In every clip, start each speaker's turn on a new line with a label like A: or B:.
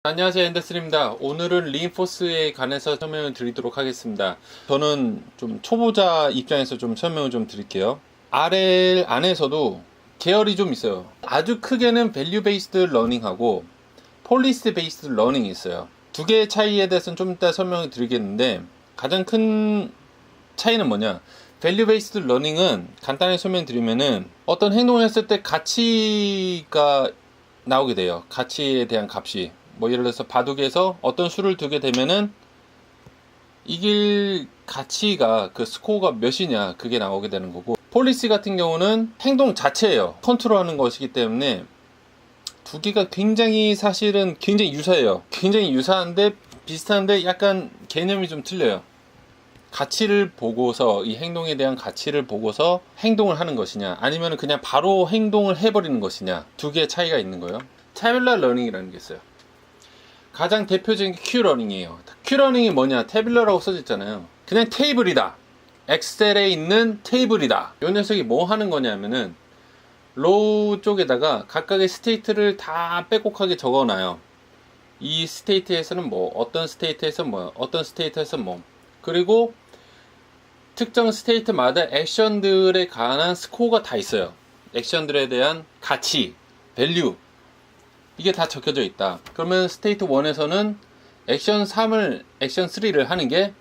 A: 안녕하세요, 앤더슨입니다. 오늘은 리인포스에 관해서 설명을 드리도록 하겠습니다. 저는 좀 초보자 입장에서 좀 설명을 좀 드릴게요. RL 안에서도 계열이 좀 있어요. 아주 크게는 밸류 베이스드 러닝하고 폴리시 베이스드 러닝이 있어요. 두 개의 차이에 대해서는 좀 이따 설명을 드리겠는데, 가장 큰 차이는 뭐냐? 밸류 베이스드 러닝은 간단히 설명드리면은 어떤 행동을 했을 때 가치가 나오게 돼요. 가치에 대한 값이. 뭐 예를 들어서 바둑에서 어떤 수를 두게 되면은 이길 가치가, 그 스코어가 몇이냐, 그게 나오게 되는 거고, 폴리시 같은 경우는 행동 자체예요. 컨트롤하는 것이기 때문에 두 개가 굉장히, 사실은 굉장히 유사해요. 굉장히 유사한데 비슷한데 약간 개념이 좀 틀려요. 가치를 보고서, 이 행동에 대한 가치를 보고서 행동을 하는 것이냐, 아니면 그냥 바로 행동을 해버리는 것이냐, 두 개의 차이가 있는 거예요. 태블러 러닝이라는 게 있어요. 가장 대표적인 게 큐러닝이에요. 큐러닝이 뭐냐? 태블러라고 써져 있잖아요. 그냥 테이블이다. 엑셀에 있는 테이블이다. 이 녀석이 뭐 하는 거냐면은 로우 쪽에다가 각각의 스테이트를 다 빼곡하게 적어놔요. 이 스테이트에서는 뭐, 어떤 스테이트에서 뭐, 어떤 스테이트에서 뭐, 그리고 특정 스테이트마다 액션들에 관한 스코어가 다 있어요. 액션들에 대한 가치, 밸류, 이게 다 적혀져 있다. 그러면 스테이트 1에서는 액션 3을, 액션 3를 하는 게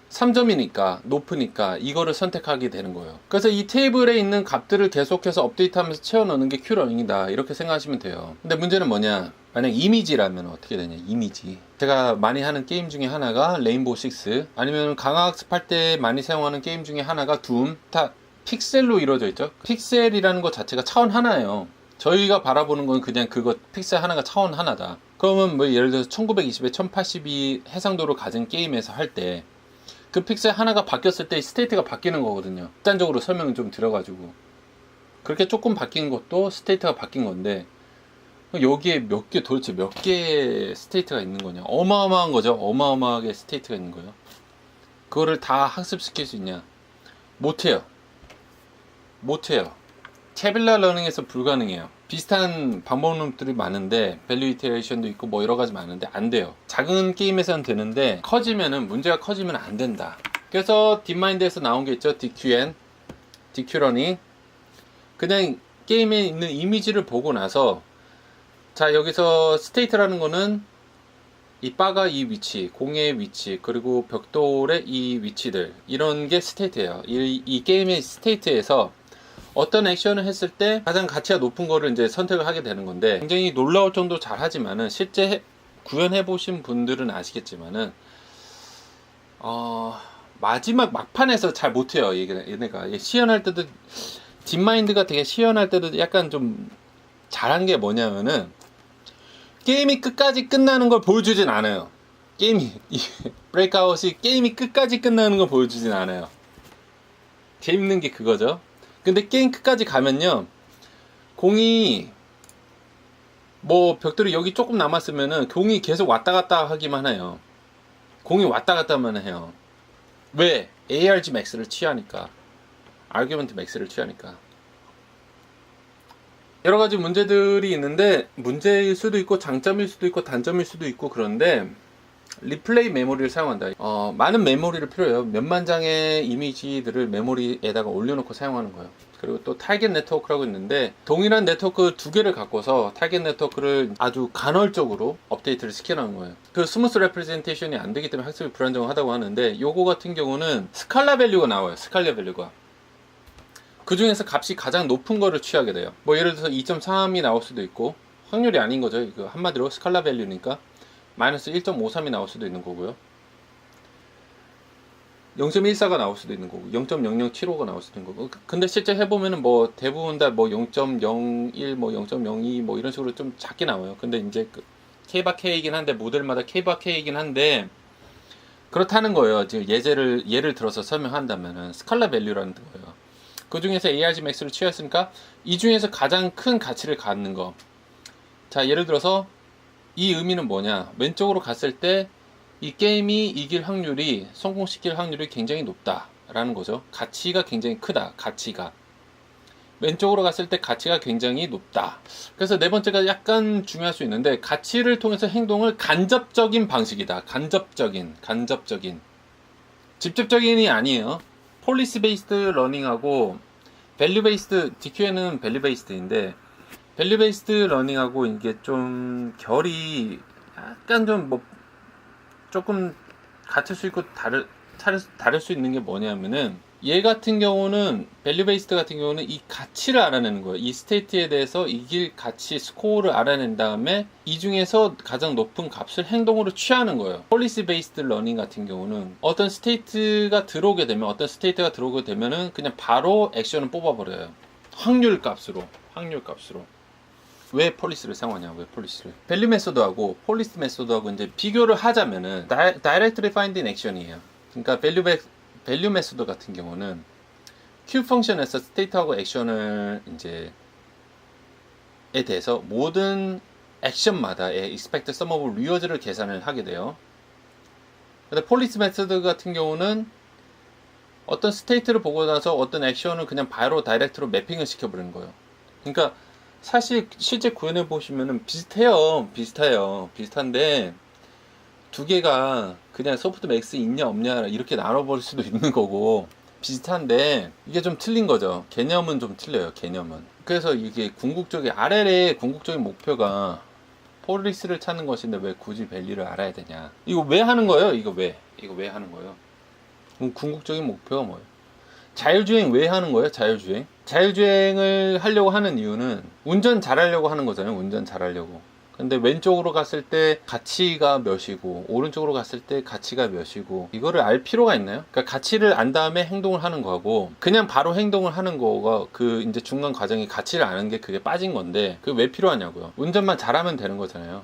A: 3점이니까, 높으니까 이거를 선택하게 되는 거예요. 그래서 이 테이블에 있는 값들을 계속해서 업데이트하면서 채워넣는 게 큐러닝이다, 이렇게 생각하시면 돼요. 근데 문제는 뭐냐? 만약 이미지라면 어떻게 되냐? 이미지. 제가 많이 하는 게임 중에 하나가 레인보우 6, 아니면 강화학습할 때 많이 사용하는 게임 중에 하나가 둠. 다 픽셀로 이루어져 있죠. 픽셀이라는 것 자체가 차원 하나예요. 저희가 바라보는 건 그냥 그거 픽셀 하나가 차원 하나다. 그러면 뭐 예를 들어서 1920에 1080이 해상도를 가진 게임에서 할 때 그 픽셀 하나가 바뀌었을 때 스테이트가 바뀌는 거거든요. 극단적으로 설명을 좀 드려가지고, 그렇게 조금 바뀐 것도 스테이트가 바뀐 건데, 여기에 몇 개, 도대체 몇 개의 스테이트가 있는 거냐? 어마어마한 거죠. 어마어마하게 스테이트가 있는 거예요. 그거를 다 학습시킬 수 있냐? 못해요. 못해요. 태블러 러닝에서 불가능해요. 비슷한 방법론들이 많은데, 밸류 이테레이션도 있고 뭐 여러 가지 많은데 안 돼요. 작은 게임에서는 되는데 커지면은, 문제가 커지면 안 된다. 그래서 딥마인드에서 나온 게 있죠. DQN, DQ 러닝. 그냥 게임에 있는 이미지를 보고 나서, 자, 여기서 스테이트라는 거는 이 바가 이 위치, 공의 위치, 그리고 벽돌의 이 위치들, 이런 게 스테이트예요. 이 게임의 스테이트에서 어떤 액션을 했을 때 가장 가치가 높은 거를 이제 선택을 하게 되는 건데, 굉장히 놀라울 정도로 잘 하지만은, 실제 구현해 보신 분들은 아시겠지만은 마지막 막판에서 잘 못해요. 얘네가 시연할 때도, 딥마인드가 되게 시연할 때도 약간 좀 잘한 게 뭐냐면은, 게임이 끝까지 끝나는 걸 보여주진 않아요. 브레이크아웃이 게임이 끝까지 끝나는 걸 보여주진 않아요. 재밌는 게 그거죠. 근데 게임 끝까지 가면요, 공이 뭐 벽돌이 여기 조금 남았으면은 공이 계속 왔다 갔다 하기만 해요. 공이 왔다 갔다만 해요. 왜? ARG max를 취하니까. 아규먼트 max를 취하니까. 여러 가지 문제들이 있는데, 문제일 수도 있고 장점일 수도 있고 단점일 수도 있고, 그런데 리플레이 메모리를 사용한다. 많은 메모리를 필요해요. 몇만 장의 이미지들을 메모리에다가 올려놓고 사용하는 거예요. 그리고 또 타겟 네트워크라고 있는데, 동일한 네트워크 두 개를 갖고서 타겟 네트워크를 아주 간헐적으로 업데이트를 시켜놓은 거예요. 그 스무스 레프레젠테이션이 안 되기 때문에 학습이 불안정하다고 하는데, 요거 같은 경우는 스칼라 밸류가 나와요. 스칼라 밸류가. 그 중에서 값이 가장 높은 거를 취하게 돼요. 뭐 예를 들어서 2.3이 나올 수도 있고, 확률이 아닌 거죠. 이거 한마디로 스칼라 밸류니까 마이너스 1.53이 나올 수도 있는 거고요. 0.14가 나올 수도 있는 거고, 0.0075가 나올 수도 있는 거고. 근데 실제 해보면은 뭐 대부분 다 뭐 0.01, 뭐 0.02, 뭐 이런 식으로 좀 작게 나와요. 근데 이제 그 K바K이긴 한데, 모델마다 K바K이긴 한데, 그렇다는 거예요. 지금 예를 들어서 설명한다면은 스칼라 밸류라는 거예요. 그 중에서 ARG max를 취했으니까 이 중에서 가장 큰 가치를 갖는 거. 자, 예를 들어서 이 의미는 뭐냐? 왼쪽으로 갔을 때 이 게임이 이길 확률이, 성공시킬 확률이 굉장히 높다라는 거죠. 가치가 굉장히 크다. 가치가. 왼쪽으로 갔을 때 가치가 굉장히 높다. 그래서 네 번째가 약간 중요할 수 있는데, 가치를 통해서 행동을 간접적인 방식이다. 간접적인. 직접적인이 아니에요. 폴리시 베이스드 러닝하고 밸류 베이스드, DQN은 밸류 베이스드인데, 밸류 베이스드 러닝하고 이게 좀 결이 약간 좀 뭐 조금 같을 수 있고 다를 수 있는 게 뭐냐면은, 얘 같은 경우는 밸류 베이스드 같은 경우는 이 가치를 알아내는 거예요. 이 스테이트에 대해서 이길 가치 스코어를 알아낸 다음에 이 중에서 가장 높은 값을 행동으로 취하는 거예요. 폴리시 베이스드 러닝 같은 경우는 어떤 스테이트가 들어오게 되면은 그냥 바로 액션을 뽑아버려요. 확률 값으로. 왜 폴리시를 사용하냐? 밸류 메소드하고 폴리시 메소드하고 이제 비교를 하자면은 directly finding action이에요. 그러니까 밸류 메소드 같은 경우는 Q 펑션에서 스테이트하고 액션을 이제 에 대해서 모든 액션마다의 expected sum of rewards를 계산을 하게 돼요. 근데 폴리시 메소드 같은 경우는 어떤 스테이트를 보고 나서 어떤 액션을 그냥 바로 다이렉트로 매핑을 시켜버리는 거예요. 그러니까 사실 실제 구현해 보시면은 비슷한데 두 개가 그냥 소프트 맥스 있냐 없냐 이렇게 나눠버릴 수도 있는 거고, 비슷한데 이게 좀 틀린 거죠. 개념은 좀 틀려요. 그래서 이게 RL의 궁극적인 목표가 폴리스를 찾는 것인데 왜 굳이 밸류를 알아야 되냐? 이거 왜 하는 거예요? 이거 왜 하는 거예요? 궁극적인 목표가 뭐예요? 자율주행 왜 하는 거예요? 자율주행을 하려고 하는 이유는 운전 잘하려고 하는 거잖아요. 근데 왼쪽으로 갔을 때 가치가 몇이고 오른쪽으로 갔을 때 가치가 몇이고, 이거를 알 필요가 있나요? 그러니까 가치를 안 다음에 행동을 하는 거고, 그냥 바로 행동을 하는 거가 그 이제 중간 과정에 가치를 아는 게 그게 빠진 건데, 그게 왜 필요하냐고요. 운전만 잘하면 되는 거잖아요.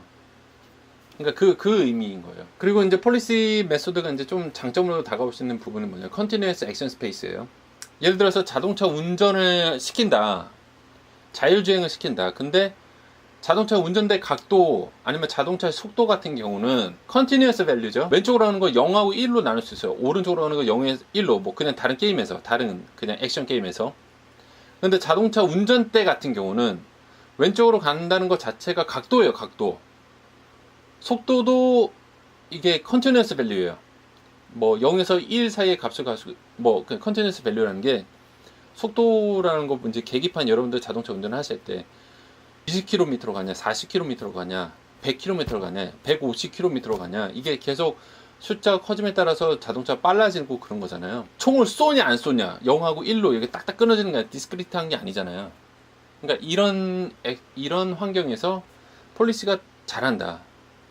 A: 그러니까 그 의미인 거예요. 그리고 이제 폴리시 메소드가 이제 좀 장점으로 다가올 수 있는 부분은 뭐냐? 컨티뉴어스 액션 스페이스예요. 예를 들어서 자동차 운전을 시킨다. 자율주행을 시킨다. 근데 자동차 운전대 각도 아니면 자동차의 속도 같은 경우는 컨티뉴어스 밸류죠. 왼쪽으로 하는 거 0하고 1로 나눌 수 있어요. 오른쪽으로 하는 거 0에서 1로, 뭐 그냥 다른 그냥 액션 게임에서. 근데 자동차 운전대 같은 경우는 왼쪽으로 간다는 것 자체가 각도예요. 속도도 이게 컨티뉴어스 밸류예요. 뭐 0에서 1 사이의 값을 뭐 컨티뉴어스 밸류라는 게, 속도라는 거 이제 계기판 여러분들 자동차 운전을 하실 때 20km로 가냐, 40km로 가냐, 100km로 가냐, 150km로 가냐, 이게 계속 숫자가 커짐에 따라서 자동차가 빨라지고 그런 거잖아요. 총을 쏘냐 안 쏘냐, 0하고 1로 이렇게 딱딱 끊어지는 게 디스크리트한 게 아니잖아요. 그러니까 이런 환경에서 폴리시가 잘한다.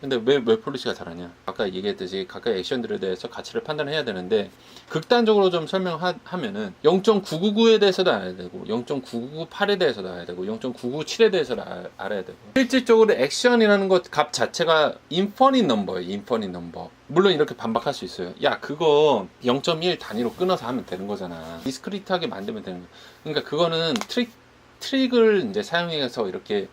A: 근데 왜 폴리시가 잘하냐? 아까 얘기했듯이 각각의 액션들에 대해서 가치를 판단해야 되는데, 극단적으로 좀 설명하면은 0.999에 대해서도 알아야 되고, 0.9998에 대해서도 알아야 되고, 0.997에 대해서도 알아야 되고, 실질적으로 액션이라는 것 값 자체가 인퍼니트 넘버예요. 물론 이렇게 반박할 수 있어요. 야, 그거 0.1 단위로 끊어서 하면 되는 거잖아. 디스크리트하게 만들면 되는 거. 그러니까 그거는 트릭을 이제 사용해서 이렇게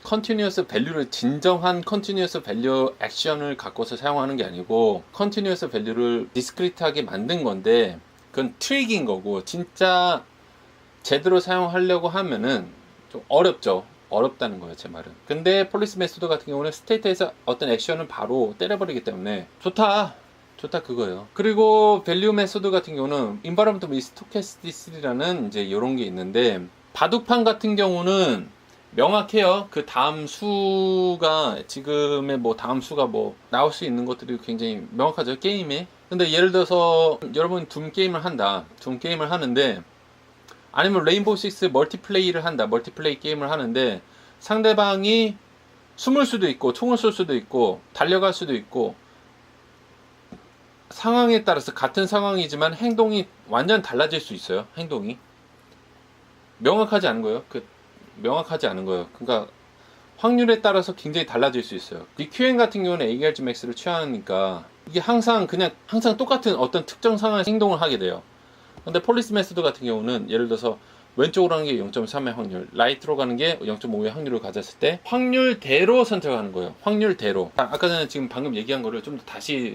A: 컨티뉴어스 밸류를, 진정한 컨티뉴어스 밸류 액션을 갖고서 사용하는 게 아니고, 컨티뉴어스 밸류를 디스크리트하게 만든 건데, 그건 트릭인 거고, 진짜 제대로 사용하려고 하면은 좀 어렵다는 거예요, 제 말은. 근데 폴리시 메소드 같은 경우는 스테이트에서 어떤 액션을 바로 때려버리기 때문에 좋다 그거예요. 그리고 밸류 메소드 같은 경우는 인바이러먼트 위 스토캐스티시티라는 이제 이런 게 있는데, 바둑판 같은 경우는 명확해요. 그 다음 수가, 지금의 뭐 다음 수가 뭐 나올 수 있는 것들이 굉장히 명확하죠, 게임에. 근데 예를 들어서 여러분 둠 게임을 하는데, 아니면 레인보우 식스 멀티플레이 게임을 하는데, 상대방이 숨을 수도 있고 총을 쏠 수도 있고 달려갈 수도 있고, 상황에 따라서 같은 상황이지만 행동이 완전 달라질 수 있어요. 행동이 명확하지 않은 거예요. 그러니까 확률에 따라서 굉장히 달라질 수 있어요. DQN 같은 경우는 ARG max를 취하니까 이게 항상 똑같은 어떤 특정 상황에서 행동을 하게 돼요. 근데 폴리시 메소드 같은 경우는 예를 들어서 왼쪽으로 가는 게 0.3의 확률, 라이트로 가는 게 0.5의 확률을 가졌을 때 확률대로 선택하는 거예요. 확률대로. 아까 전에 지금 방금 얘기한 거를 좀 더 다시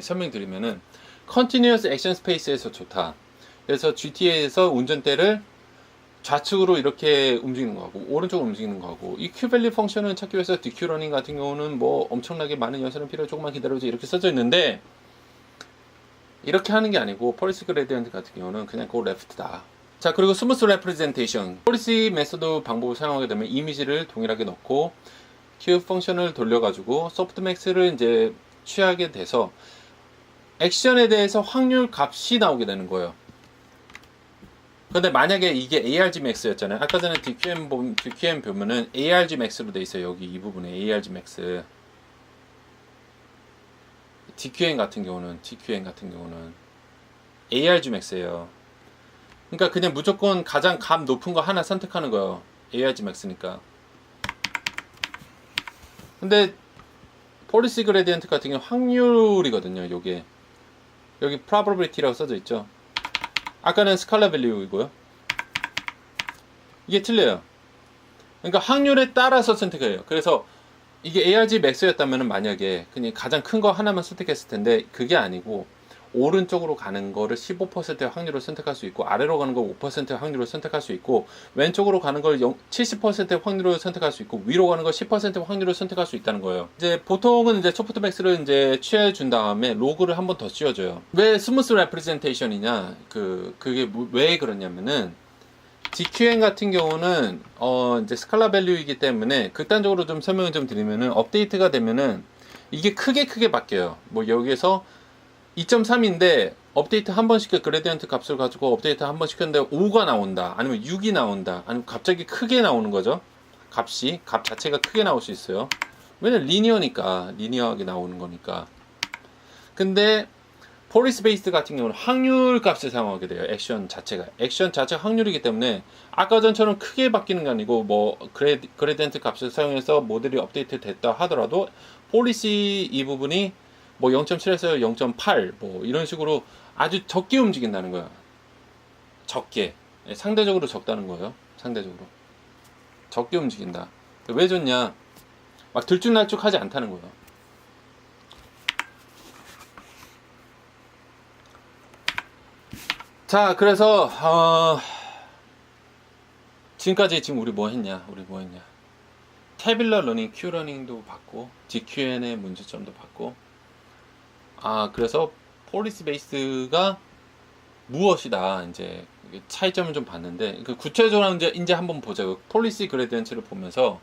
A: 좌측으로 이렇게 움직이는 거하고 오른쪽으로 움직이는 거하고, 이 Q밸류 펑션은 찾기 위해서 DQ러닝 같은 경우는 뭐 엄청나게 많은 연산은 필요, 조금만 기다려줘 이렇게 써져 있는데, 이렇게 하는 게 아니고 폴리시 그레디언트 같은 경우는 그냥 고 레프트다. 자, 그리고 스무스 레프레젠테이션, 폴리시 메소드 방법을 사용하게 되면 이미지를 동일하게 넣고 Q 펑션을 돌려가지고 소프트맥스를 이제 취하게 돼서 액션에 대해서 확률 값이 나오게 되는 거예요. 근데 만약에 이게 ARG max였잖아요. 아까 전에 DQM 보면은 ARG max로 돼 있어요. 여기 이 부분에 ARG max. DQM 같은 경우는 ARG max예요. 그러니까 그냥 무조건 가장 값 높은 거 하나 선택하는 거예요. ARG max니까. 근데 폴리시 그레디언트 같은 경우 확률이거든요. 요게 여기 probability라고 써져 있죠. 아까는 스칼라 밸류이고요. 이게 틀려요. 그러니까 확률에 따라서 선택해요. 그래서 이게 ARG max였다면 만약에 그냥 가장 큰 거 하나만 선택했을 텐데, 그게 아니고 오른쪽으로 가는 거를 15%의 확률로 선택할 수 있고, 아래로 가는 거 5%의 확률로 선택할 수 있고, 왼쪽으로 가는 걸 70%의 확률로 선택할 수 있고, 위로 가는 걸 10%의 확률로 선택할 수 있다는 거예요. 이제 보통은 이제 소프트맥스를 이제 취해 준 다음에 로그를 한 번 더 씌워줘요. 왜 스무스 레프레젠테이션이냐? 그게 왜 그러냐면은, DQN 같은 경우는 이제 스칼라 밸류이기 때문에, 극단적으로 좀 설명을 좀 드리면은, 업데이트가 되면은 이게 크게 바뀌어요. 뭐 여기에서 2.3인데 업데이트 한 번 시켜, 그레디언트 값을 가지고 업데이트 한 번 시켰는데 5가 나온다, 아니면 6이 나온다, 아니면 갑자기 크게 나오는 거죠. 값 자체가 크게 나올 수 있어요. 왜냐면 리니어하게 나오는 거니까. 근데 폴리시 베이스드 같은 경우는 확률 값을 사용하게 돼요. 액션 자체가 확률이기 때문에, 아까 전처럼 크게 바뀌는 게 아니고, 뭐 그레디언트 값을 사용해서 모델이 업데이트 됐다 하더라도 폴리시 이 부분이 뭐 0.7에서 0.8 뭐 이런 식으로 아주 적게 움직인다는 거야. 적게. 상대적으로 적다는 거예요. 상대적으로 적게 움직인다. 왜 좋냐? 막 들쭉날쭉하지 않다는 거예요. 자, 그래서 지금까지 우리 뭐 했냐? 태빌러 러닝, Q 러닝도 봤고, DQN의 문제점도 봤고, 그래서 폴리시 베이스가 무엇이다, 이제 차이점을 좀 봤는데, 그 구체적으로 이제 한번 보자고. 폴리시 그레디언트를 보면서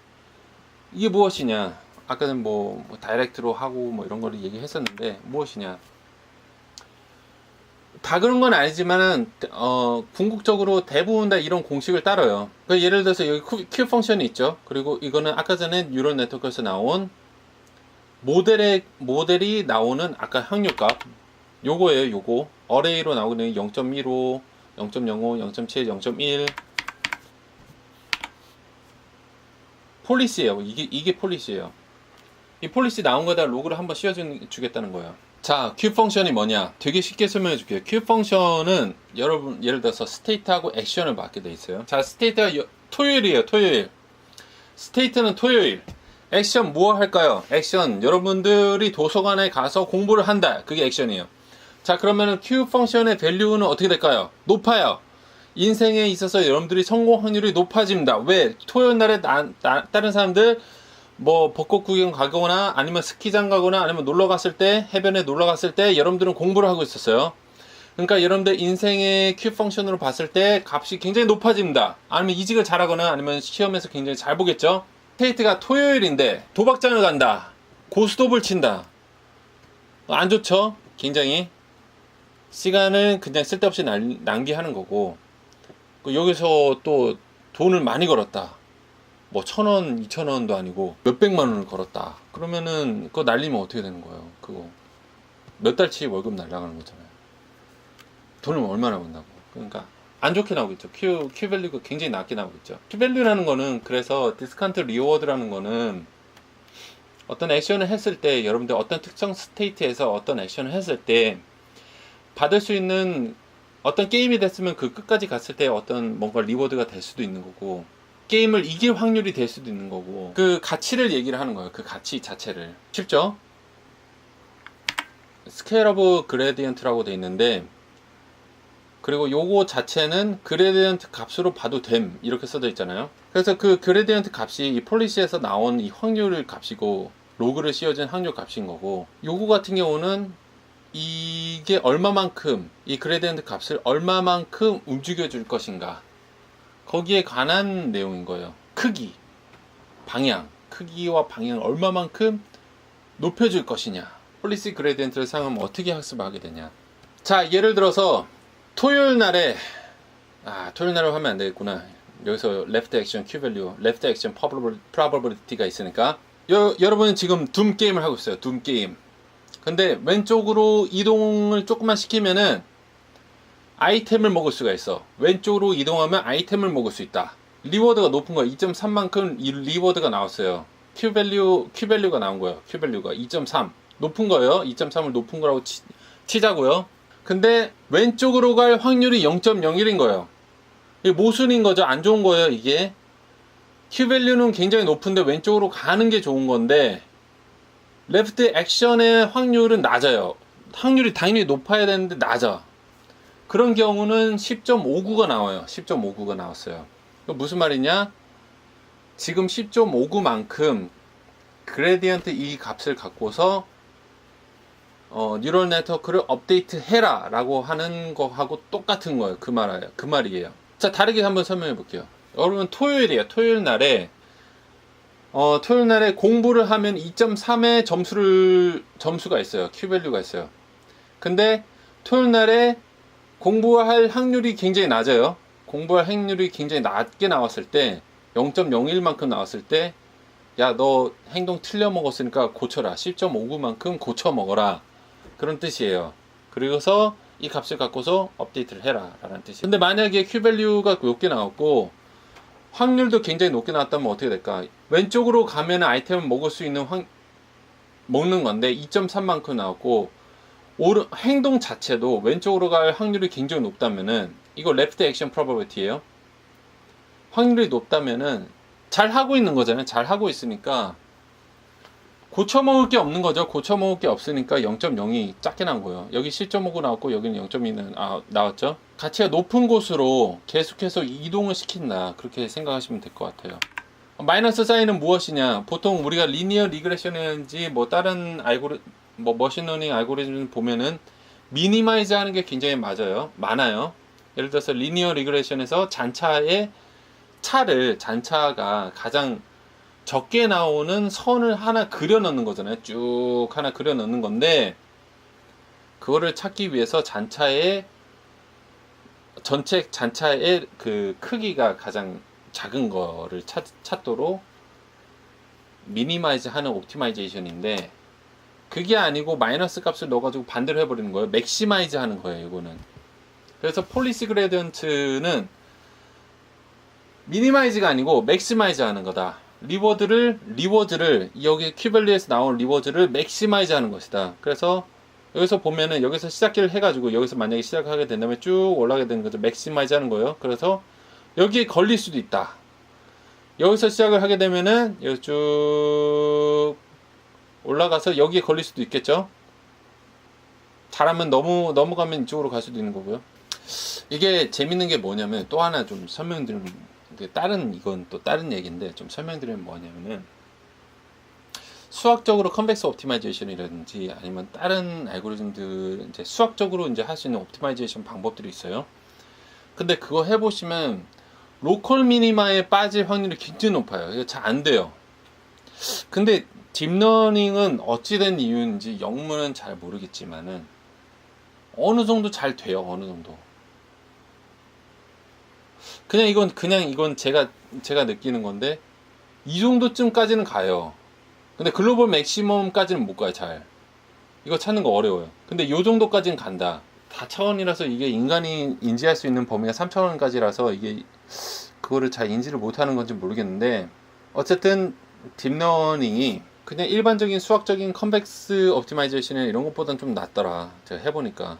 A: 이게 무엇이냐? 아까는 뭐 다이렉트로 하고 뭐 이런 거를 얘기했었는데, 무엇이냐? 다 그런 건 아니지만은 궁극적으로 대부분 다 이런 공식을 따라요. 그러니까 예를 들어서 여기 Q 펑션이 있죠. 그리고 이거는 아까 전에 뉴럴 네트워크에서 나온 모델이 나오는 아까 확률값, 요거예요. 요거 어레이로 나오는 0.15, 0.05, 0.7, 0.1 폴리시예요. 이게 폴리시예요. 이 폴리시 나온 거에다 로그를 한번 씌워주겠다는 거예요. 자, Q 펑션이 뭐냐? 되게 쉽게 설명해 줄게요. Q 펑션은 여러분 예를 들어서 스테이트하고 액션을 받게 돼 있어요. 자, 스테이트가 토요일이에요. 토요일. 스테이트는 토요일. 액션 뭐 할까요? 액션 여러분들이 도서관에 가서 공부를 한다. 그게 액션이에요. 자, 그러면은 Q 펑션의 밸류는 어떻게 될까요? 높아요. 인생에 있어서 여러분들이 성공 확률이 높아집니다. 왜? 토요일 날에 다른 사람들 뭐 벚꽃 구경 가거나 아니면 스키장 가거나 아니면 놀러 갔을 때, 해변에 놀러 갔을 때 여러분들은 공부를 하고 있었어요. 그러니까 여러분들 인생의 Q 펑션으로 봤을 때 값이 굉장히 높아집니다. 아니면 이직을 잘하거나 아니면 시험에서 굉장히 잘 보겠죠. 스테이트가 토요일인데 도박장을 간다, 고스톱을 친다, 안 좋죠. 굉장히 시간을 그냥 쓸데없이 낭비하는 거고, 여기서 또 돈을 많이 걸었다, 뭐 1,000원, 2,000원도 아니고 몇백만 원을 걸었다. 그러면은 그거 날리면 어떻게 되는 거예요? 그거 몇 달치 월급 날라가는 거잖아요. 돈을 얼마나 번다고. 그러니까 안 좋게 나오겠죠. Q 밸류가 굉장히 낮게 나오겠죠. Q 밸류라는 거는, 그래서 디스카운트 리워드라는 거는 어떤 액션을 했을 때, 여러분들 어떤 특정 스테이트에서 어떤 액션을 했을 때 받을 수 있는, 어떤 게임이 됐으면 그 끝까지 갔을 때 어떤 뭔가 리워드가 될 수도 있는 거고, 게임을 이길 확률이 될 수도 있는 거고, 그 가치를 얘기를 하는 거예요. 그 가치 자체를. 쉽죠? 스케일 오브 그레디언트라고 돼 있는데, 그리고 요거 자체는 그레디언트 값으로 봐도 됨 이렇게 써져 있잖아요. 그래서 그 그레디언트 값이 이 폴리시에서 나온 이 확률 값이고 로그를 씌워진 확률 값인 거고, 요거 같은 경우는 이게 얼마만큼 이 그레디언트 값을 얼마만큼 움직여 줄 것인가, 거기에 관한 내용인 거예요. 크기, 방향, 크기와 방향을 얼마만큼 높여줄 것이냐, 폴리시 그레디언트를 사용하면 어떻게 학습하게 되냐. 자, 예를 들어서 토요일 날에 토요일 날에 하면 안 되겠구나. 여기서 left action Q value, left action probability가 있으니까 여러분은 지금 둠 게임을 하고 있어요. 둠 게임. 근데 왼쪽으로 이동을 조금만 시키면은 아이템을 먹을 수가 있어. 왼쪽으로 이동하면 아이템을 먹을 수 있다. 리워드가 높은 거야. 2.3만큼 이 리워드가 나왔어요. Q value가 나온 거예요. Q value가 2.3 높은 거예요. 2.3을 높은 거라고 치자고요. 근데 왼쪽으로 갈 확률이 0.01인 거예요. 이게 모순인 거죠. 안 좋은 거예요, 이게. Q value는 굉장히 높은데 왼쪽으로 가는 게 좋은 건데, 레프트 액션의 확률은 낮아요. 확률이 당연히 높아야 되는데 낮아. 그런 경우는 10.59가 나와요. 10.59가 나왔어요. 무슨 말이냐? 지금 10.59만큼 그레디언트 이 값을 갖고서 뉴럴 네트워크를 업데이트 해라 라고 하는 거하고 똑같은 거예요. 그 말이에요. 자, 다르게 한번 설명해 볼게요. 여러분, 토요일이에요. 토요일 날에 공부를 하면 2.3의 점수가 있어요. Q밸류가 있어요. 근데 토요일 날에 공부할 확률이 굉장히 낮아요. 공부할 확률이 굉장히 낮게 나왔을 때, 0.01만큼 나왔을 때, 야, 너 행동 틀려 먹었으니까 고쳐라. 10.59만큼 고쳐 먹어라. 그런 뜻이에요. 그래서 이 값을 갖고서 업데이트를 해라 라는 뜻이에요. 근데 만약에 Q밸류가 높게 나왔고 확률도 굉장히 높게 나왔다면 어떻게 될까? 왼쪽으로 가면 아이템을 먹을 수 있는 먹는 건데 2.3만큼 나왔고, 행동 자체도 왼쪽으로 갈 확률이 굉장히 높다면은, 이거 left action probability예요. 확률이 높다면은 잘 하고 있는 거잖아요. 잘 하고 있으니까 고쳐먹을 게 없는 거죠. 고쳐먹을 게 없으니까 0.0이 작게 나온 거예요. 여기 10.59 나왔고 여기는 0.2는 나왔죠. 가치가 높은 곳으로 계속해서 이동을 시킨다, 그렇게 생각하시면 될 것 같아요. 마이너스 사인은 무엇이냐? 보통 우리가 리니어 리그레션이라든지 다른 머신러닝 알고리즘 보면은 미니마이즈 하는 게 굉장히 많아요. 예를 들어서 리니어 리그레션에서 잔차가 가장 적게 나오는 선을 하나 그려 넣는 거잖아요. 쭉 하나 그려 넣는 건데, 그거를 찾기 위해서 전체 잔차의 그 크기가 가장 작은 거를 찾도록 미니마이즈 하는 옵티마이제이션인데, 그게 아니고 마이너스 값을 넣어가지고 반대로 해버리는 거예요. 맥시마이즈 하는 거예요, 이거는. 그래서 폴리시 그레디언트는 미니마이즈가 아니고 맥시마이즈 하는 거다. 리워드를 여기 Q밸류에서 나온 리워드를 맥시마이즈 하는 것이다. 그래서 여기서 보면은 여기서 시작기를 해가지고 여기서 만약에 시작하게 된다면 쭉 올라가게 되는 거죠. 맥시마이즈 하는 거예요. 그래서 여기에 걸릴 수도 있다. 여기서 시작을 하게 되면은 여기 쭉 올라가서 여기에 걸릴 수도 있겠죠. 잘하면 넘어가면 이쪽으로 갈 수도 있는 거고요. 이게 재밌는 게 뭐냐면, 또 하나 좀 설명드리면, 이건 또 다른 얘기인데 좀 설명드리면 뭐냐면은, 수학적으로 컨벡스 옵티마이제이션이라든지 아니면 다른 알고리즘들 이제 수학적으로 이제 할 수 있는 옵티마이제이션 방법들이 있어요. 근데 그거 해보시면 로컬 미니마에 빠질 확률이 굉장히 높아요. 이거 잘 안 돼요. 근데 딥러닝은 어찌된 이유인지 영문은 잘 모르겠지만은 어느 정도 잘 돼요. 어느 정도. 이건 제가 느끼는 건데, 이 정도쯤까지는 가요. 근데 글로벌 맥시멈까지는 못 가요. 잘. 이거 찾는 거 어려워요. 근데 요 정도까지는 간다. 4차원이라서 이게 인간이 인지할 수 있는 범위가 3차원까지라서 이게 그거를 잘 인지를 못하는 건지 모르겠는데, 어쨌든 딥러닝이 그냥 일반적인 수학적인 컨벡스 옵티마이제이션 이런 것보다는 좀 낫더라. 제가 해보니까.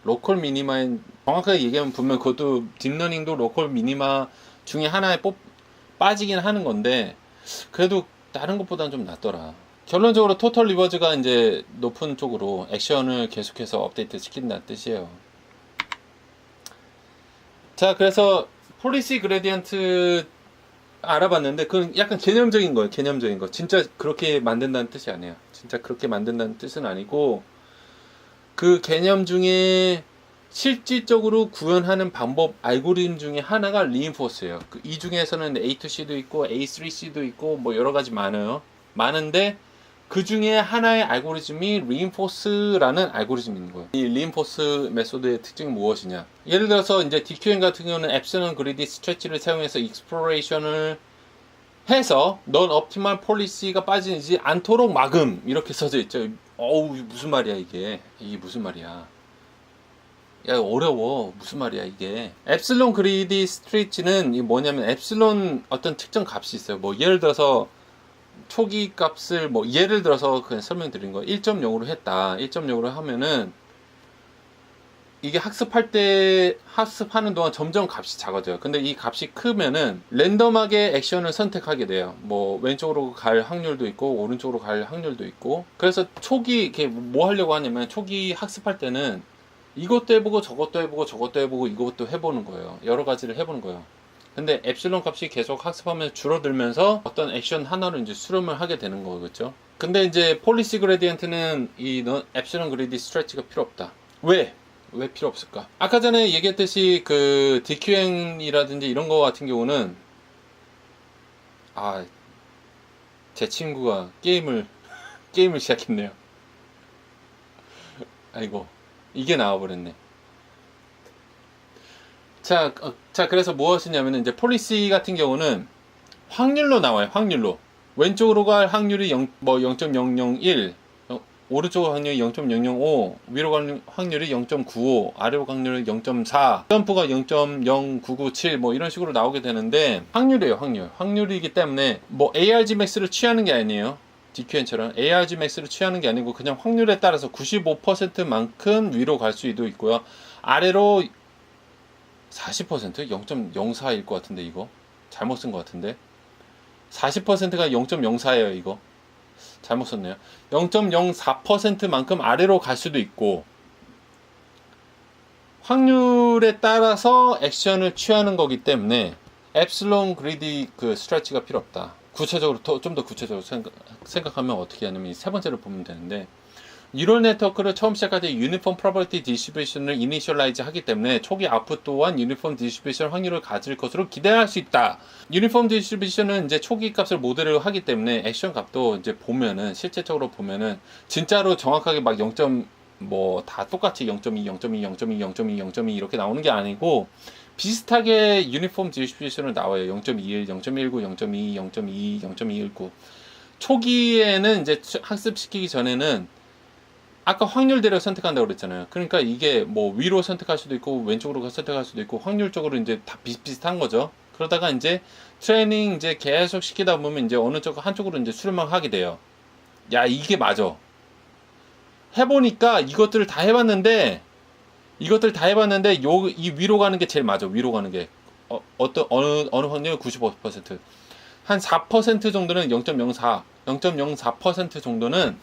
A: 로컬 미니마인 정확하게 얘기하면 분명 그것도 딥러닝도 로컬 미니마 중에 하나에 빠지긴 하는 건데, 그래도 다른 것보다는 좀 낫더라. 결론적으로 토털 리버즈가 이제 높은 쪽으로 액션을 계속해서 업데이트 시킨다는 뜻이에요. 자, 그래서 폴리시 그레디언트 알아봤는데 그건 약간 개념적인 거예요. 개념적인 거. 진짜 그렇게 만든다는 뜻이 아니에요. 진짜 그렇게 만든다는 뜻은 아니고 그 개념 중에 실질적으로 구현하는 방법 알고리즘 중에 하나가 리인포스예요. 이 중에서는 A2C도 있고 A3C도 있고 뭐 여러 가지 많아요. 많은데 그 중에 하나의 알고리즘이 리인포스라는 알고리즘인 거예요. 이 리인포스 메소드의 특징이 무엇이냐? 예를 들어서 이제 DQN 같은 경우는 엡실론 그리디 스트레치를 사용해서 익스플로레이션을 해서 넌 옵티멀 폴리시가 빠지지 않도록 막음 이렇게 써져 있죠. 어우 무슨 말이야 이게 무슨 말이야? 야 어려워 무슨 말이야 이게. 엡실론 그리디 스트레치는 뭐냐면 엡실론 어떤 특정 값이 있어요. 뭐 예를 들어서 초기 값을 뭐 예를 들어서 그냥 설명드린 거 1.0으로 했다. 1.0으로 하면은 이게 학습하는 동안 점점 값이 작아져요. 근데 이 값이 크면은 랜덤하게 액션을 선택하게 돼요. 뭐 왼쪽으로 갈 확률도 있고 오른쪽으로 갈 확률도 있고. 그래서 초기 이렇게 뭐 하려고 하냐면 초기 학습할 때는 이것도 해보고 저것도 해보고 저것도 해보고 이것도 해보는 거예요. 여러 가지를 해보는 거예요. 근데 엡실론 값이 계속 학습하면서 줄어들면서 어떤 액션 하나를 이제 수렴을 하게 되는 거겠죠. 근데 이제 폴리시 그레디언트는 이 엡실론 그리디 스트레치가 필요 없다. 왜 필요 없을까? 아까 전에 얘기했듯이 그 DQN이라든지 이런 거 같은 경우는 제 친구가 게임을 시작했네요. 아이고 이게 나와버렸네. 자, 그래서 무엇이냐면 이제 폴리시 같은 경우는 확률로 나와요. 확률로. 왼쪽으로 갈 확률이 0.001, 오른쪽 확률이 0.005, 위로 갈 확률이 0.95, 아래로 갈 확률이 0.4, 점프가 0.0997 뭐 이런 식으로 나오게 되는데 확률이에요. 확률이기 때문에 뭐 ARGMAX를 취하는 게 아니에요. DQN처럼 ARGMAX를 취하는 게 아니고 그냥 확률에 따라서 95%만큼 위로 갈 수도 있고요. 아래로 40%? 0.04일 것 같은데 이거 잘못 쓴 것 같은데 40%가 0.04예요 이거 잘못 썼네요. 0.04%만큼 아래로 갈 수도 있고 확률에 따라서 액션을 취하는 거기 때문에 엡실론 그리디 그 스트레치가 필요 없다. 구체적으로 좀 더 구체적으로 생각하면 어떻게 하냐면 세 번째로 보면 되는데 뉴럴 네트워크를 처음 시작할 때 유니폼 프로버티 디스트리뷰션을 이니셜라이즈 하기 때문에 초기 아웃풋 또한 유니폼 디스트리뷰션 확률을 가질 것으로 기대할 수 있다. 유니폼 디스트리뷰션은 이제 초기 값을 모델로 하기 때문에 액션 값도 이제 보면은 실제적으로 보면은 진짜로 정확하게 막 0. 뭐 다 똑같이 0.2, 0.2, 0.2, 0.2, 0.2 이렇게 나오는 게 아니고 비슷하게 유니폼 디스트리뷰션을 나와요. 0.21, 0.19, 0.2, 0.2, 0.219. 초기에는 이제 학습시키기 전에는 아까 확률대로 선택한다고 그랬잖아요. 그러니까 이게 뭐 위로 선택할 수도 있고 왼쪽으로 선택할 수도 있고 확률적으로 이제 다 비슷비슷한 거죠. 그러다가 이제 트레이닝 이제 계속 시키다 보면 이제 어느 쪽 한쪽으로 이제 수렴을 하게 돼요. 야 이게 맞아. 해보니까 이것들을 다 해봤는데 이 위로 가는 게 제일 맞아. 위로 가는 게 어느 확률 95%. 한 4% 정도는 0.04, 0.04% 정도는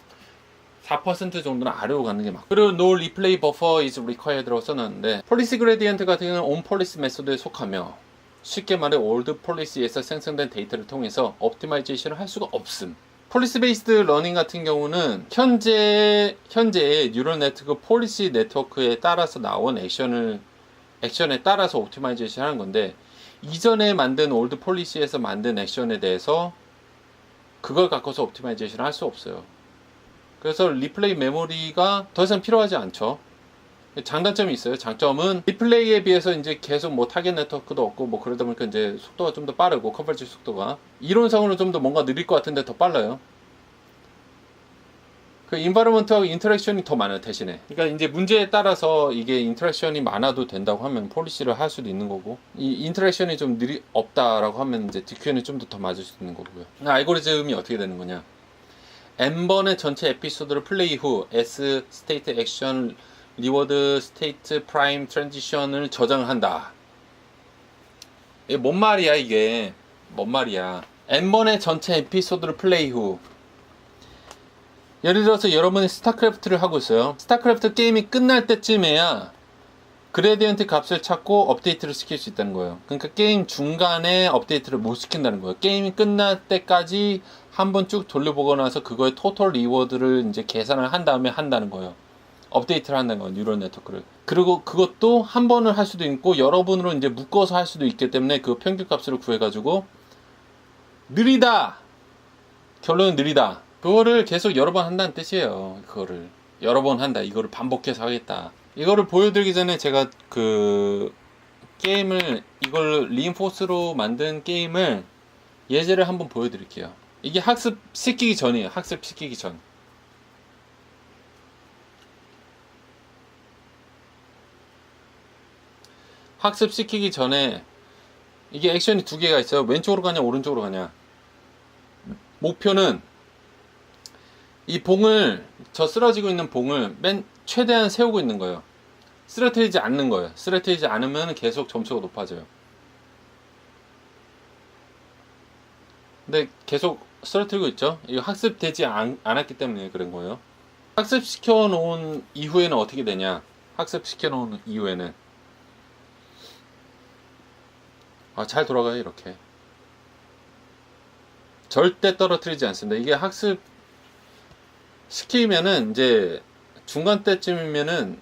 A: 4% 정도는 아래로 가는 게 맞고 그리고 no replay buffer is required라고 써놨는데 폴리시 그레디언트 같은 경우는 on policy 메소드에 속하며 쉽게 말해 올드 폴리시에서 생성된 데이터를 통해서 옵티마이제이션을 할 수가 없음. 폴리시 베이스드 러닝 같은 경우는 현재의 뉴럴 네트워크 폴리시 네트워크에 따라서 나온 액션에 따라서 옵티마이제이션 하는 건데 이전에 만든 올드 폴리시에서 만든 액션에 대해서 그걸 갖고서 옵티마이제이션을 할 수 없어요. 그래서 리플레이 메모리가 더 이상 필요하지 않죠. 장단점이 있어요. 장점은 리플레이에 비해서 이제 계속 뭐 타겟 네트워크도 없고 뭐 그러다 보니까 이제 속도가 좀 더 빠르고 컨버지 속도가 이론상으로 좀 더 뭔가 느릴 것 같은데 더 빨라요. 그 인바이러먼트하고 인터랙션이 더 많아요 대신에. 그러니까 이제 문제에 따라서 이게 인터랙션이 많아도 된다고 하면 폴리시를 할 수도 있는 거고 이 인터랙션이 좀 없다라고 하면 이제 DQN이 좀 더 맞을 수 있는 거고요. 알고리즘이 어떻게 되는 거냐? n번의 전체 에피소드를 플레이 후 S 스테이트 액션 리워드 스테이트 프라임 트랜지션을 저장한다. 이게 뭔 말이야 이게 뭔 말이야. n번의 전체 에피소드를 플레이 후 예를 들어서 여러분이 스타크래프트를 하고 있어요. 스타크래프트 게임이 끝날 때쯤에야 그레디언트 값을 찾고 업데이트를 시킬 수 있다는 거예요. 그러니까 게임 중간에 업데이트를 못 시킨다는 거예요. 게임이 끝날 때까지 한번 쭉 돌려보고 나서 그거의 토탈 리워드를 이제 계산을 한 다음에 한다는 거예요. 업데이트를 한다는 거예요. 뉴럴 네트워크를. 그리고 그것도 한 번을 할 수도 있고 여러 번으로 이제 묶어서 할 수도 있기 때문에 그 평균 값을 구해가지고 느리다! 결론은 느리다. 그거를 계속 여러 번 한다는 뜻이에요. 그거를 여러 번 한다. 이거를 반복해서 하겠다. 이거를 보여드리기 전에 제가 그 게임을 이걸 리인포스로 만든 게임을 예제를 한번 보여드릴게요. 이게 학습 시키기 전이에요. 학습 시키기 전. 학습 시키기 전에 이게 액션이 두 개가 있어요. 왼쪽으로 가냐 오른쪽으로 가냐. 목표는 이 봉을, 저 쓰러지고 있는 봉을 최대한 세우고 있는 거예요. 쓰러뜨리지 않는 거예요. 쓰러뜨리지 않으면 계속 점수가 높아져요. 근데 계속 쓰러뜨리고 있죠. 이거 학습되지 않았기 때문에 그런 거예요. 학습시켜 놓은 이후에는 어떻게 되냐. 학습시켜 놓은 이후에는 잘 돌아가요. 이렇게 절대 떨어뜨리지 않습니다. 이게 학습 시키면은 이제 중간 때쯤이면은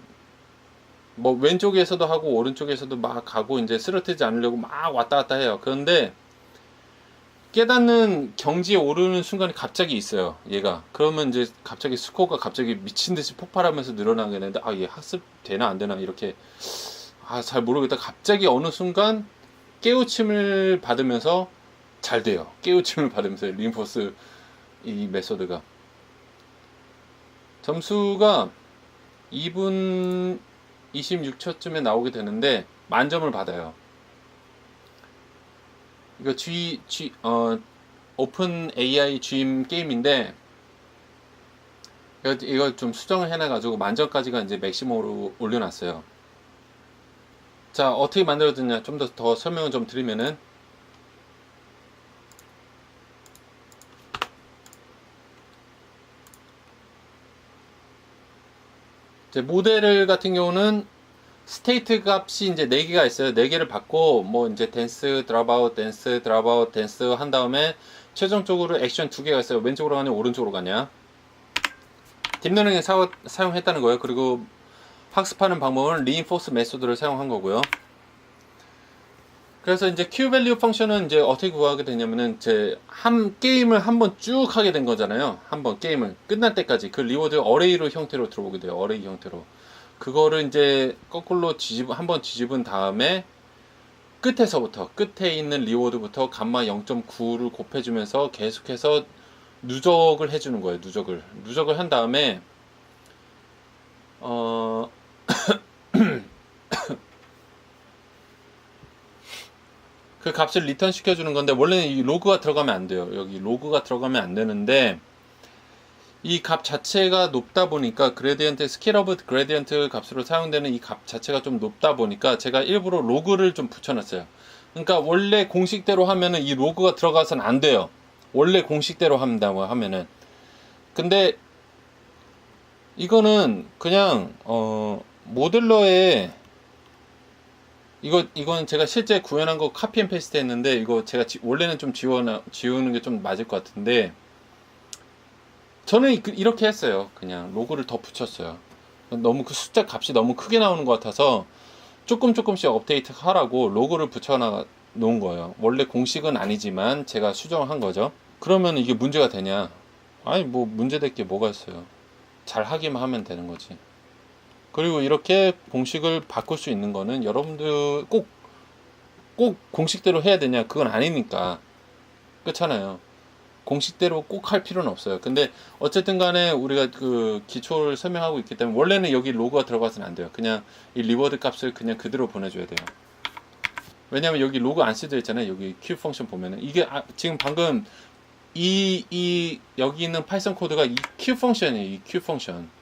A: 뭐 왼쪽에서도 하고 오른쪽에서도 막 가고 이제 쓰러뜨리지 않으려고 막 왔다 갔다 해요. 그런데 깨닫는 경지에 오르는 순간이 갑자기 있어요. 얘가. 그러면 이제 갑자기 스코어가 갑자기 미친 듯이 폭발하면서 늘어나게 되는데 얘 학습 되나 안 되나 이렇게 잘 모르겠다. 갑자기 어느 순간 깨우침을 받으면서 잘 돼요. 깨우침을 받으면서 리인포스 이 메소드가 점수가 2분 26초쯤에 나오게 되는데 만점을 받아요. 이거 오픈 AI GM 게임인데 이거 좀 수정을 해놔가지고 만점까지가 이제 맥시멈으로 올려놨어요. 자, 어떻게 만들어졌냐 좀 더 설명을 좀 드리면은 이제 모델 같은 경우는 스테이트 값이 이제 4개가 있어요. 4개를 받고 뭐 이제 댄스, 드랍아웃, 댄스, 드랍아웃, 댄스 한 다음에 최종적으로 액션 2개가 있어요. 왼쪽으로 가냐 오른쪽으로 가냐. 딥러닝에 사용했다는 거예요. 그리고 학습하는 방법은 리인포스 메소드를 사용한 거고요. 그래서 이제 Q-value 펑션은 이제 어떻게 구하게 되냐면은 이제 게임을 한번 쭉 하게 된 거잖아요. 한번 게임을 끝날 때까지 그 리워드 어레이로 형태로 들어오게 돼요. 어레이 형태로. 그거를 이제 거꾸로 한번 뒤집은 다음에 끝에 있는 리워드부터 감마 0.9를 곱해주면서 계속해서 누적을 해주는 거예요. 누적을 한 다음에 그 값을 리턴 시켜주는 건데 원래는 이 로그가 들어가면 안 돼요. 여기 로그가 들어가면 안 되는데 이 값 자체가 높다 보니까 그레디언트 스케일러블 그레디언트 값으로 사용되는 이 값 자체가 좀 높다 보니까 제가 일부러 로그를 좀 붙여놨어요. 그러니까 원래 공식대로 하면은 이 로그가 들어가서는 안 돼요. 원래 공식대로 한다고 하면은. 근데 이거는 그냥 모델러에 이건 제가 실제 구현한 거 카피 앤 페이스트 했는데 이거 제가 원래는 좀 지우는 게 좀 맞을 것 같은데 저는 이렇게 했어요. 그냥 로고를 더 붙였어요. 너무 그 숫자 값이 너무 크게 나오는 것 같아서 조금씩 업데이트 하라고 로고를 붙여 놓은 거예요. 원래 공식은 아니지만 제가 수정을 한 거죠. 그러면 이게 문제가 되냐? 아니 뭐 문제될 게 뭐가 있어요. 잘 하기만 하면 되는 거지. 그리고 이렇게 공식을 바꿀 수 있는 거는 여러분들 꼭 공식대로 해야 되냐? 그건 아니니까. 그렇잖아요. 공식대로 꼭 할 필요는 없어요. 근데 어쨌든 간에 우리가 그 기초를 설명하고 있기 때문에 원래는 여기 로그가 들어가서는 안 돼요. 그냥 이 리워드 값을 그냥 그대로 보내줘야 돼요. 왜냐면 여기 로그 안 쓰여 있잖아요. 여기 Q 펑션 보면은 이게 지금 방금 여기 있는 파이썬 코드가 이 Q 펑션이에요. 이 Q 펑션.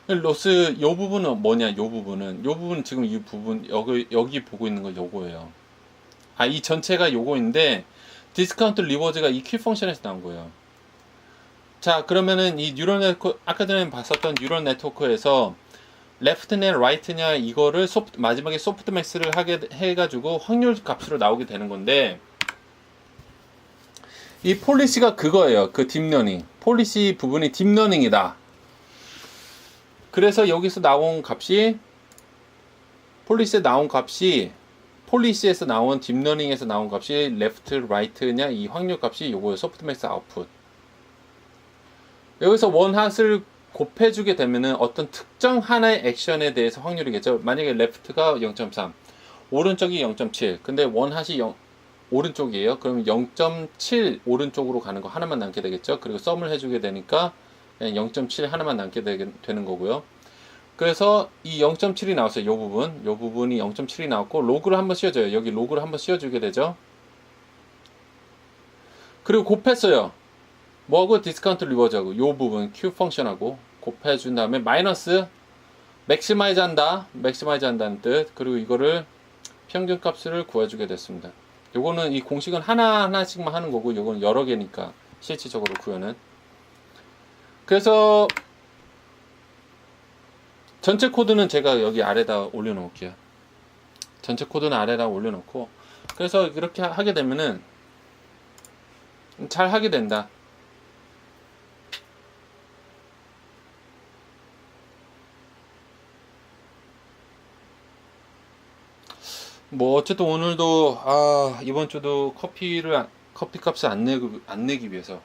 A: 로스 요 부분은 뭐냐? 요 부분은 지금 이 부분 여기 보고 있는 거 요거예요. 이 전체가 요거인데 디스카운트 리워드가 이 Q 펑션에서 나온 거예요. 자, 그러면은 이 뉴럴 네트워크 아까 전에 봤었던 뉴럴 네트워크에서 레프트냐 라이트냐 이거를 마지막에 소프트맥스를 하게 해가지고 확률 값으로 나오게 되는 건데, 이 폴리시가 그거예요. 그 딥러닝 폴리시 부분이 딥러닝이다. 그래서 여기서 나온 값이 폴리시에서 나온 딥러닝에서 나온 값이 레프트 라이트냐 이 확률 값이 요거예요. 소프트맥스 아웃풋. 여기서 원핫을 곱해주게 되면은 어떤 특정 하나의 액션에 대해서 확률이겠죠. 만약에 레프트가 0.3, 오른쪽이 0.7, 근데 원핫이 오른쪽이에요. 그럼 0.7 오른쪽으로 가는 거 하나만 남게 되겠죠. 그리고 썸을 해주게 되니까 그냥 0.7 하나만 남게 되는 거고요. 그래서 이 0.7이 나왔어요. 요 부분이 0.7이 나왔고, 로그를 한번 씌워줘요. 여기 로그를 한번 씌워주게 되죠. 그리고 곱했어요. 뭐하고? 디스카운트 리워즈하고 요 부분 Q 펑션하고 곱해준 다음에 마이너스 맥시마이즈 한다는 뜻. 그리고 이거를 평균 값을 구해주게 됐습니다. 요거는 이 공식은 하나씩만 하는 거고, 요거는 여러 개니까 실질적으로 구현은. 그래서 전체 코드는 제가 여기 아래다 올려놓을게요. 전체 코드는 아래다 올려놓고, 그래서 이렇게 하게 되면은 잘 하게 된다. 뭐 어쨌든 오늘도 이번 주도 커피 값을 안 내기 위해서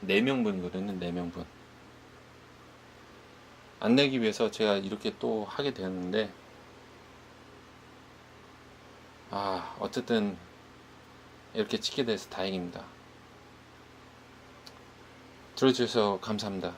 A: 4명분이거든요. 4명분 안 내기 위해서 제가 이렇게 또 하게 되었는데, 어쨌든 이렇게 찍게 돼서 다행입니다. 들어주셔서 감사합니다.